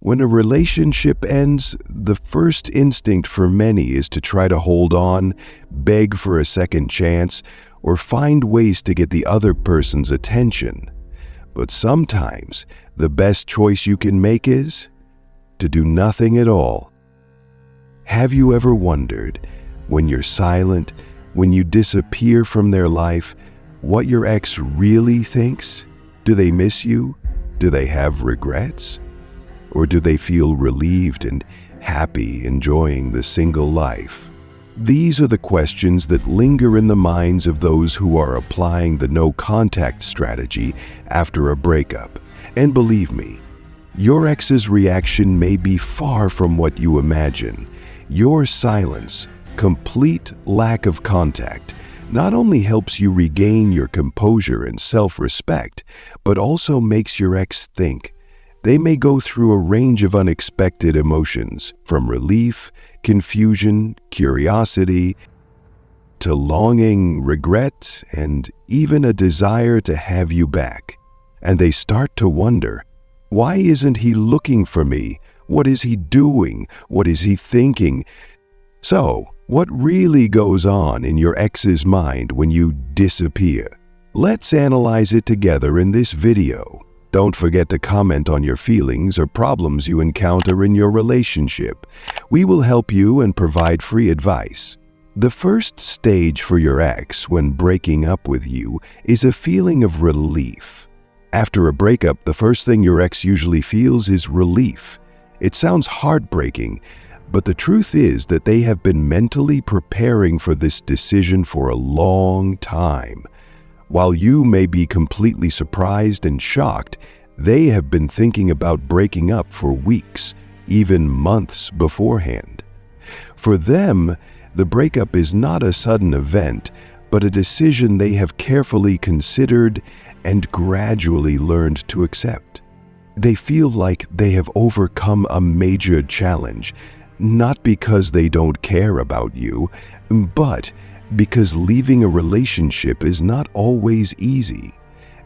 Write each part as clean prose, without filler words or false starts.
When a relationship ends, the first instinct for many is to try to hold on, beg for a second chance, or find ways to get the other person's attention. But sometimes, the best choice you can make is to do nothing at all. Have you ever wondered, when you're silent, when you disappear from their life, what your ex really thinks? Do they miss you? Do they have regrets? Or do they feel relieved and happy enjoying the single life? These are the questions that linger in the minds of those who are applying the no-contact strategy after a breakup. And believe me, your ex's reaction may be far from what you imagine. Your silence, complete lack of contact, not only helps you regain your composure and self-respect, but also makes your ex think. They may go through a range of unexpected emotions, from relief, confusion, curiosity, to longing, regret, and even a desire to have you back. And they start to wonder, why isn't he looking for me? What is he doing? What is he thinking? So, what really goes on in your ex's mind when you disappear? Let's analyze it together in this video. Don't forget to comment on your feelings or problems you encounter in your relationship. We will help you and provide free advice. The first stage for your ex when breaking up with you is a feeling of relief. After a breakup, the first thing your ex usually feels is relief. It sounds heartbreaking, but the truth is that they have been mentally preparing for this decision for a long time. While you may be completely surprised and shocked, they have been thinking about breaking up for weeks, even months beforehand. For them, the breakup is not a sudden event, but a decision they have carefully considered and gradually learned to accept. They feel like they have overcome a major challenge, not because they don't care about you, but because leaving a relationship is not always easy.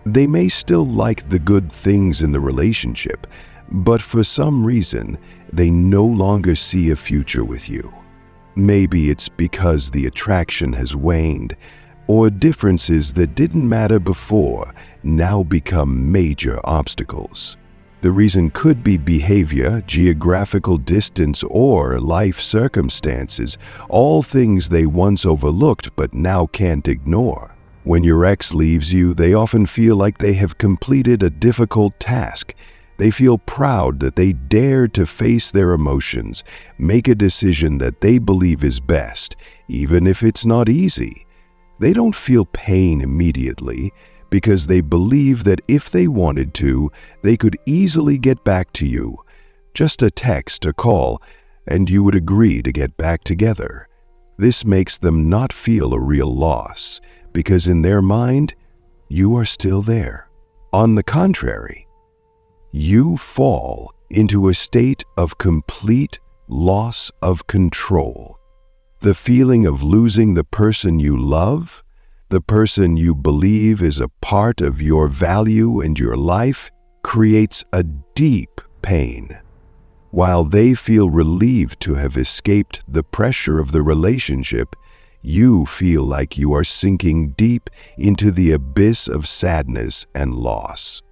They may still like the good things in the relationship, but for some reason, they no longer see a future with you. Maybe it's because the attraction has waned, or differences that didn't matter before now become major obstacles. The reason could be behavior, geographical distance, or life circumstances, all things they once overlooked but now can't ignore. When your ex leaves you, they often feel like they have completed a difficult task. They feel proud that they dared to face their emotions, make a decision that they believe is best, even if it's not easy. They don't feel pain immediately, because they believe that if they wanted to, they could easily get back to you. Just a text, a call, and you would agree to get back together. This makes them not feel a real loss, because in their mind, you are still there. On the contrary, you fall into a state of complete loss of control. The feeling of losing the person you love, the person you believe is a part of your value and your life, creates a deep pain. While they feel relieved to have escaped the pressure of the relationship, you feel like you are sinking deep into the abyss of sadness and loss.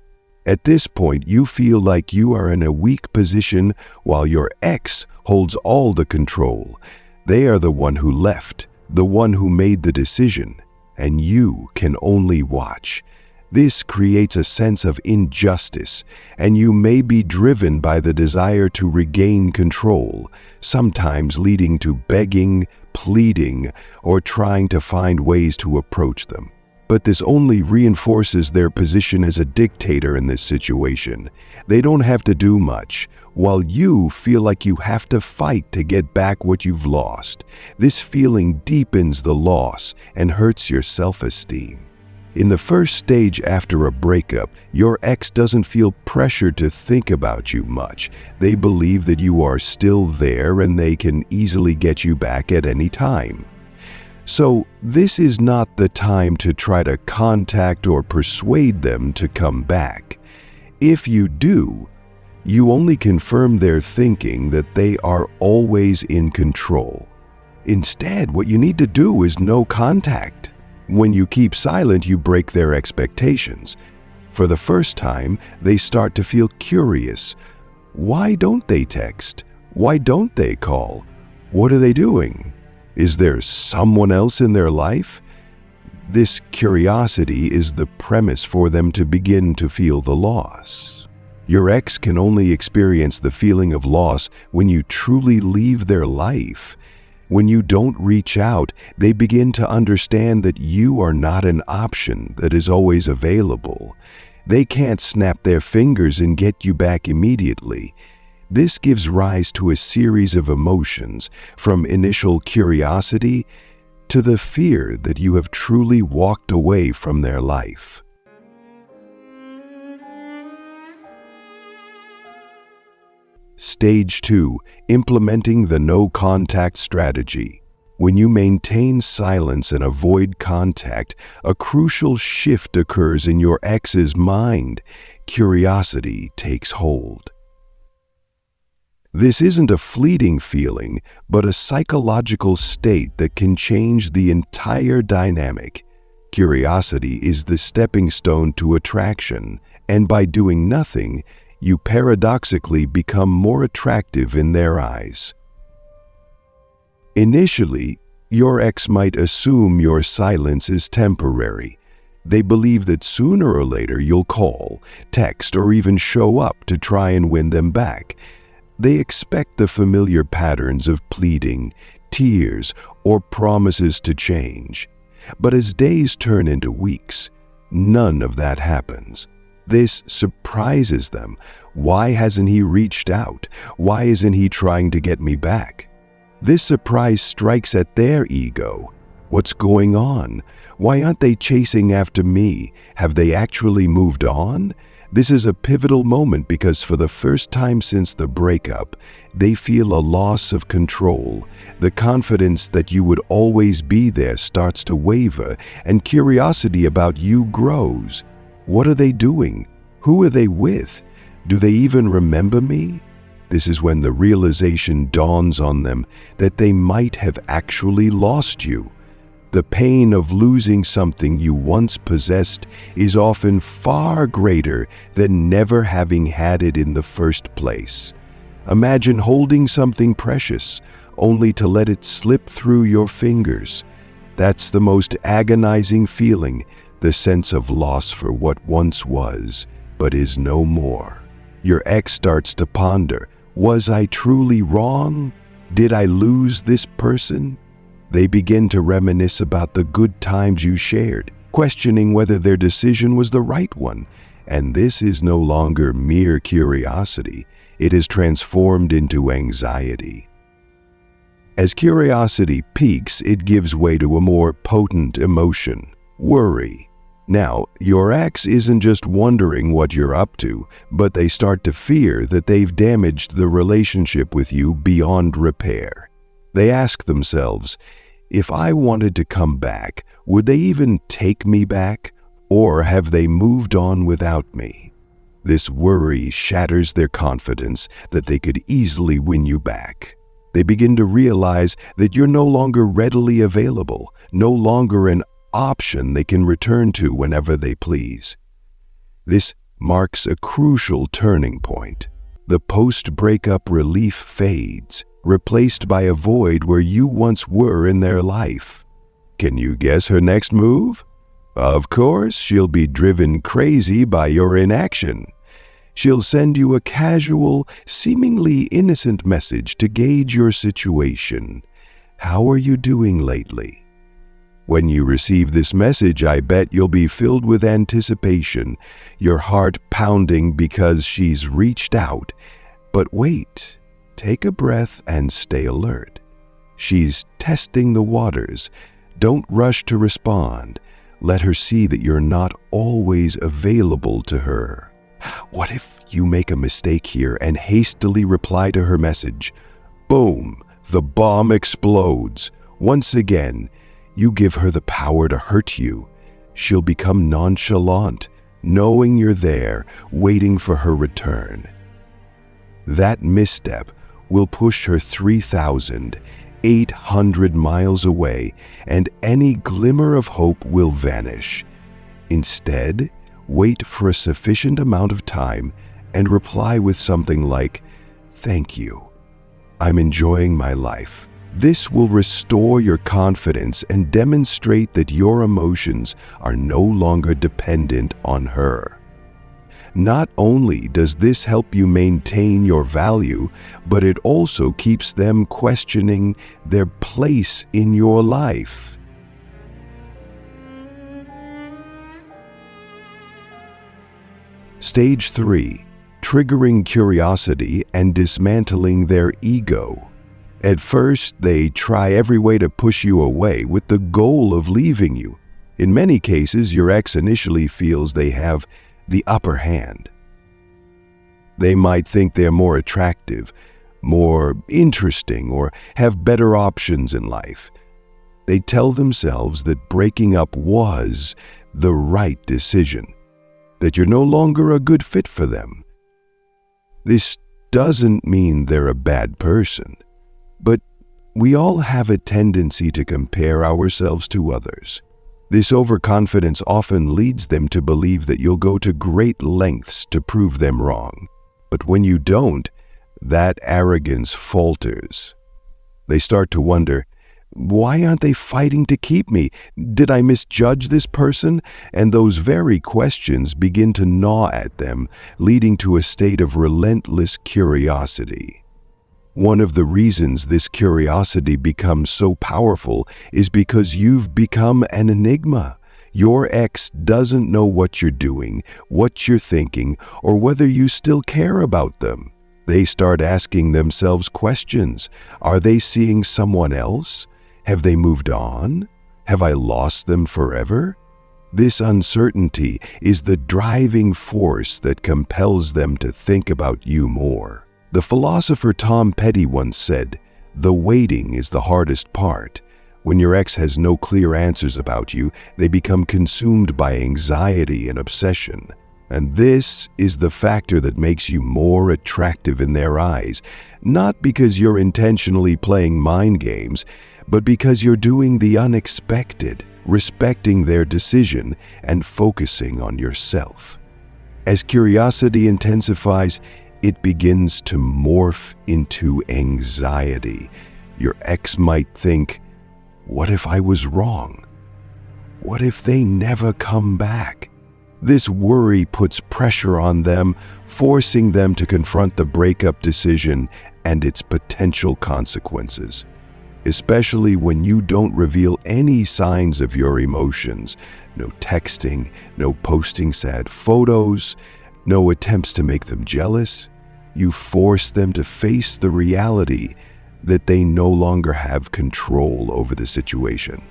At this point, you feel like you are in a weak position while your ex holds all the control. They are the one who left, the one who made the decision, and you can only watch. This creates a sense of injustice, and you may be driven by the desire to regain control, sometimes leading to begging, pleading, or trying to find ways to approach them. But this only reinforces their position as a dictator in this situation. They don't have to do much, while you feel like you have to fight to get back what you've lost. This feeling deepens the loss and hurts your self-esteem. In the first stage after a breakup, your ex doesn't feel pressured to think about you much. They believe that you are still there and they can easily get you back at any time. So, this is not the time to try to contact or persuade them to come back. If you do, You only confirm their thinking that they are always in control. Instead, what you need to do is no contact. When you keep silent, you break their expectations. For the first time, they start to feel curious. Why don't they text? Why don't they call? What are they doing? Is there someone else in their life? This curiosity is the premise for them to begin to feel the loss. Your ex can only experience the feeling of loss when you truly leave their life. When you don't reach out, they begin to understand that you are not an option that is always available. They can't snap their fingers and get you back immediately. This gives rise to a series of emotions, from initial curiosity to the fear that you have truly walked away from their life. Stage 2. Implementing the no-contact strategy. When you maintain silence and avoid contact, a crucial shift occurs in your ex's mind. Curiosity takes hold. This isn't a fleeting feeling, but a psychological state that can change the entire dynamic. Curiosity is the stepping stone to attraction, and by doing nothing, you paradoxically become more attractive in their eyes. Initially, your ex might assume your silence is temporary. They believe that sooner or later you'll call, text, or even show up to try and win them back. They expect the familiar patterns of pleading, tears, or promises to change. But as days turn into weeks, none of that happens. This surprises them. Why hasn't he reached out? Why isn't he trying to get me back? This surprise strikes at their ego. What's going on? Why aren't they chasing after me? Have they actually moved on? This is a pivotal moment because for the first time since the breakup, they feel a loss of control. The confidence that you would always be there starts to waver, and curiosity about you grows. What are they doing? Who are they with? Do they even remember me? This is when the realization dawns on them that they might have actually lost you. The pain of losing something you once possessed is often far greater than never having had it in the first place. Imagine holding something precious, only to let it slip through your fingers. That's the most agonizing feeling, the sense of loss for what once was, but is no more. Your ex starts to ponder, was I truly wrong? Did I lose this person? They begin to reminisce about the good times you shared, questioning whether their decision was the right one. And this is no longer mere curiosity. It is transformed into anxiety. As curiosity peaks, it gives way to a more potent emotion, worry. Now, your ex isn't just wondering what you're up to, but they start to fear that they've damaged the relationship with you beyond repair. They ask themselves, if I wanted to come back, would they even take me back? Or have they moved on without me? This worry shatters their confidence that they could easily win you back. They begin to realize that you're no longer readily available, no longer an option they can return to whenever they please. This marks a crucial turning point. The post-breakup relief fades, replaced by a void where you once were in their life. Can you guess her next move? Of course, she'll be driven crazy by your inaction. She'll send you a casual, seemingly innocent message to gauge your situation. How are you doing lately? When you receive this message, I bet you'll be filled with anticipation, your heart pounding because she's reached out. But wait, take a breath and stay alert. She's testing the waters. Don't rush to respond. Let her see that you're not always available to her. What if you make a mistake here and hastily reply to her message? Boom! The bomb explodes. Once again, you give her the power to hurt you. She'll become nonchalant, knowing you're there, waiting for her return. That misstep will push her 3,800 miles away, and any glimmer of hope will vanish. Instead, wait for a sufficient amount of time and reply with something like, "Thank you. I'm enjoying my life." This will restore your confidence and demonstrate that your emotions are no longer dependent on her. Not only does this help you maintain your value, but it also keeps them questioning their place in your life. Stage 3. Triggering curiosity and dismantling their ego. At first, they try every way to push you away with the goal of leaving you. In many cases, your ex initially feels they have the upper hand. They might think they're more attractive, more interesting, or have better options in life. They tell themselves that breaking up was the right decision, that you're no longer a good fit for them. This doesn't mean they're a bad person, but we all have a tendency to compare ourselves to others. This overconfidence often leads them to believe that you'll go to great lengths to prove them wrong. But when you don't, that arrogance falters. They start to wonder, why aren't they fighting to keep me? Did I misjudge this person? And those very questions begin to gnaw at them, leading to a state of relentless curiosity. One of the reasons this curiosity becomes so powerful is because you've become an enigma. Your ex doesn't know what you're doing, what you're thinking, or whether you still care about them. They start asking themselves questions. Are they seeing someone else? Have they moved on? Have I lost them forever? This uncertainty is the driving force that compels them to think about you more. The philosopher Tom Petty once said, "The waiting is the hardest part." When your ex has no clear answers about you, they become consumed by anxiety and obsession. And this is the factor that makes you more attractive in their eyes, not because you're intentionally playing mind games, but because you're doing the unexpected, respecting their decision and focusing on yourself. As curiosity intensifies, it begins to morph into anxiety. Your ex might think, what if I was wrong? What if they never come back? This worry puts pressure on them, forcing them to confront the breakup decision and its potential consequences. Especially when you don't reveal any signs of your emotions. No texting, no posting sad photos, no attempts to make them jealous. You force them to face the reality that they no longer have control over the situation.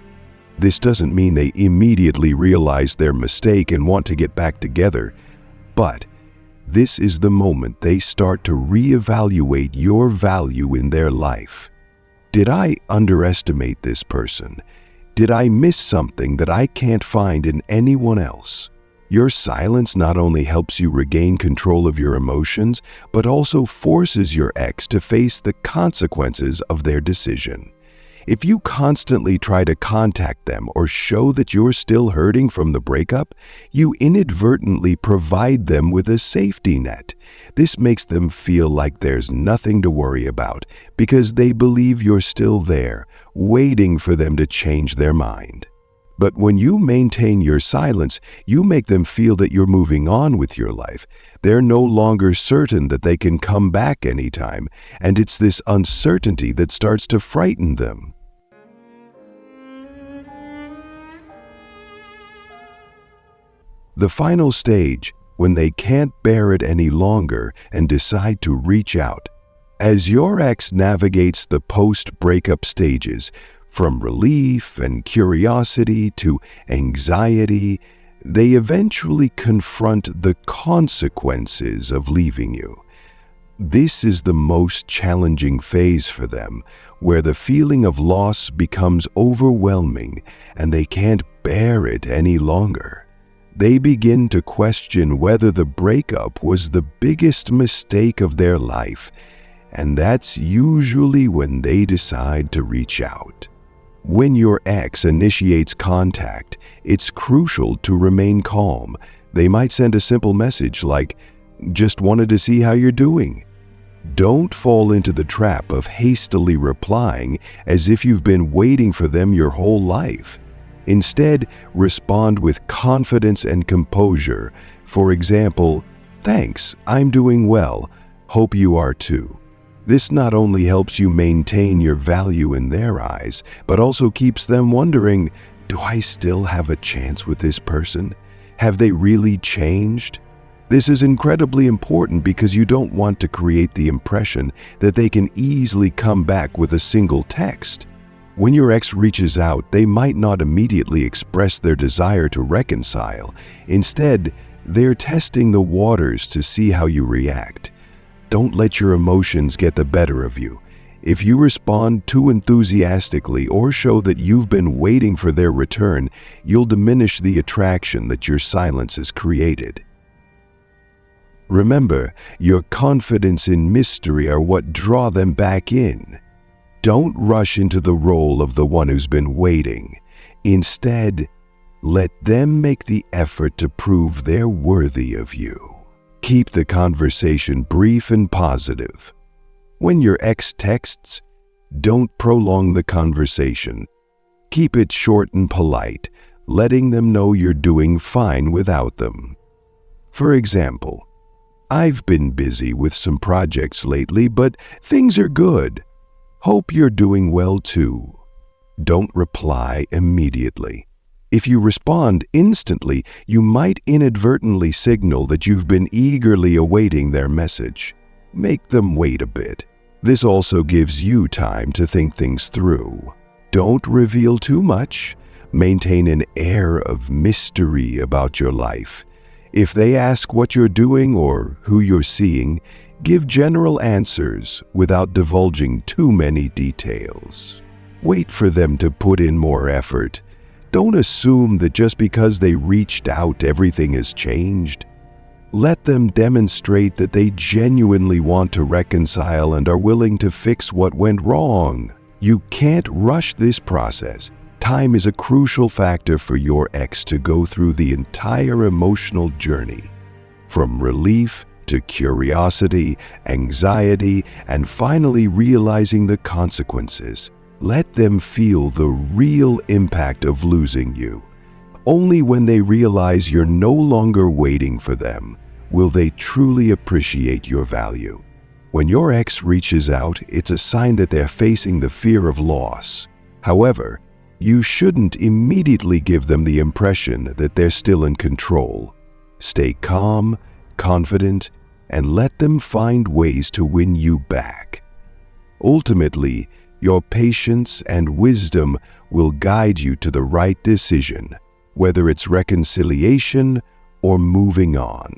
This doesn't mean they immediately realize their mistake and want to get back together, but this is the moment they start to reevaluate your value in their life. Did I underestimate this person? Did I miss something that I can't find in anyone else? Your silence not only helps you regain control of your emotions, but also forces your ex to face the consequences of their decision. If you constantly try to contact them or show that you're still hurting from the breakup, you inadvertently provide them with a safety net. This makes them feel like there's nothing to worry about because they believe you're still there, waiting for them to change their mind. But when you maintain your silence, you make them feel that you're moving on with your life. They're no longer certain that they can come back anytime, and it's this uncertainty that starts to frighten them. The final stage, when they can't bear it any longer and decide to reach out. As your ex navigates the post-breakup stages, from relief and curiosity to anxiety, they eventually confront the consequences of leaving you. This is the most challenging phase for them, where the feeling of loss becomes overwhelming and they can't bear it any longer. They begin to question whether the breakup was the biggest mistake of their life, and that's usually when they decide to reach out. When your ex initiates contact, it's crucial to remain calm. They might send a simple message like, "Just wanted to see how you're doing." Don't fall into the trap of hastily replying as if you've been waiting for them your whole life. Instead, respond with confidence and composure. For example, "Thanks, I'm doing well. Hope you are too." This not only helps you maintain your value in their eyes, but also keeps them wondering, do I still have a chance with this person? Have they really changed? This is incredibly important because you don't want to create the impression that they can easily come back with a single text. When your ex reaches out, they might not immediately express their desire to reconcile. Instead, they're testing the waters to see how you react. Don't let your emotions get the better of you. If you respond too enthusiastically or show that you've been waiting for their return, you'll diminish the attraction that your silence has created. Remember, your confidence and mystery are what draw them back in. Don't rush into the role of the one who's been waiting. Instead, let them make the effort to prove they're worthy of you. Keep the conversation brief and positive. When your ex texts, don't prolong the conversation. Keep it short and polite, letting them know you're doing fine without them. For example, "I've been busy with some projects lately, but things are good. Hope you're doing well too." Don't reply immediately. If you respond instantly, you might inadvertently signal that you've been eagerly awaiting their message. Make them wait a bit. This also gives you time to think things through. Don't reveal too much. Maintain an air of mystery about your life. If they ask what you're doing or who you're seeing, give general answers without divulging too many details. Wait for them to put in more effort. Don't assume that just because they reached out, everything has changed. Let them demonstrate that they genuinely want to reconcile and are willing to fix what went wrong. You can't rush this process. Time is a crucial factor for your ex to go through the entire emotional journey, from relief to curiosity, anxiety, and finally realizing the consequences. Let them feel the real impact of losing you. Only when they realize you're no longer waiting for them will they truly appreciate your value. When your ex reaches out, it's a sign that they're facing the fear of loss. However, you shouldn't immediately give them the impression that they're still in control. Stay calm, confident, and let them find ways to win you back. Ultimately, your patience and wisdom will guide you to the right decision, whether it's reconciliation or moving on.